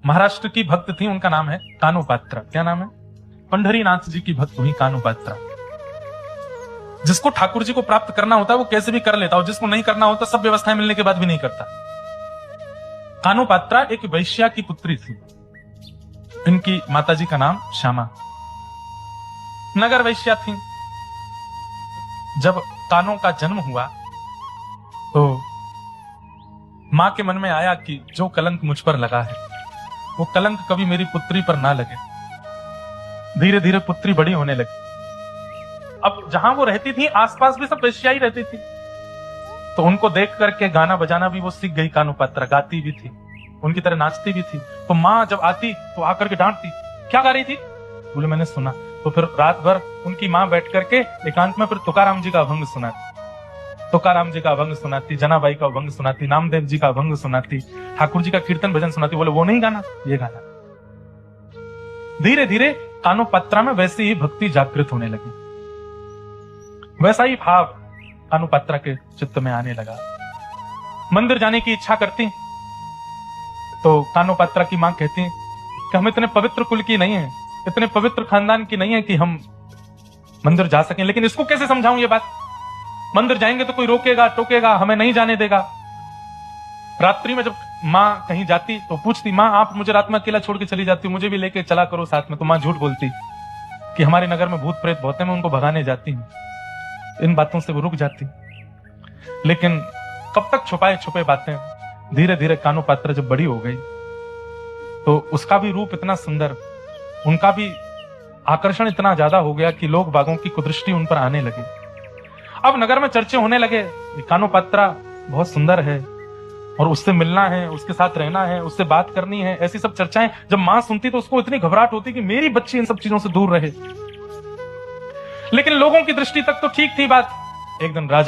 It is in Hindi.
महाराष्ट्र की भक्त थी, उनका नाम है कानोपात्रा। क्या नाम है? पंढरीनाथ जी की भक्त हुई कानोपात्रा। जिसको ठाकुर जी को प्राप्त करना होता है वो कैसे भी कर लेता, और जिसको नहीं करना होता सब व्यवस्थाएं मिलने के बाद भी नहीं करता। कानोपात्रा एक वैश्या की पुत्री थी। इनकी माताजी का नाम श्यामा, नगर वैश्या थी। जब कानों का जन्म हुआ तो मां के मन में आया कि जो कलंक मुझ पर लगा है वो कलंक कभी मेरी पुत्री पर ना लगे। धीरे धीरे पुत्री बड़ी होने लगी। अब जहां वो रहती थी आसपास भी सब वैश्या ही रहती थी, तो उनको देख करके गाना बजाना भी वो सीख गई। कानोपात्रा गाती भी थी, उनकी तरह नाचती भी थी। तो माँ जब आती तो आकर के डांटती, क्या गा रही थी? बोले मैंने सुना। तो फिर रात भर उनकी माँ बैठ करके एकांत में फिर तुकाराम जी का अभंग सुनाती, तुकाराम जी का अभंग सुनाती, जनाबाई का अभंग सुनाती, नामदेव जी का अभंग सुनाती, ठाकुर जी का कीर्तन भजन सुनाती। बोले वो नहीं गाना, ये गाना। धीरे धीरे कानोपात्रा में वैसे ही भक्ति जागृत होने लगी, वैसा ही भाव कानोपात्रा के चित्त में आने लगा। मंदिर जाने की इच्छा करती तो कानोपात्रा की मां कहती कि हम इतने पवित्र कुल की नहीं है, इतने पवित्र खानदान की नहीं है कि हम मंदिर जा सकें। लेकिन इसको कैसे समझाऊं ये बात? मंदिर जाएंगे तो कोई रोकेगा टोकेगा, हमें नहीं जाने देगा। रात्रि में जब माँ कहीं जाती तो पूछती, माँ आप मुझे रात में अकेला छोड़ के चली जाती, मुझे भी लेके चला करो साथ में। तो माँ झूठ बोलती कि हमारे नगर में भूत प्रेत बहुत है, मैं उनको भगाने जाती हूँ। इन बातों से वो रुक जाती। लेकिन कब तक छुपाए छुपे बातें। धीरे धीरे कानोपात्रा जब बड़ी हो गई तो उसका भी रूप इतना सुंदर, उनका भी आकर्षण इतना ज्यादा हो गया कि लोग बागों की कुदृष्टि उन पर आने लगी। अब नगर में चर्चे होने लगे, कानोपात्रा बहुत सुंदर है और उससे मिलना है, उसके साथ रहना है, उससे बात करनी है, ऐसी सब चर्चाएं जब मां सुनती तो उसको इतनी घबराहट होती कि मेरी बच्ची इन सब चीजों से दूर रहे। लेकिन लोगों की दृष्टि तक तो ठीक थी बात। एक दिन राजा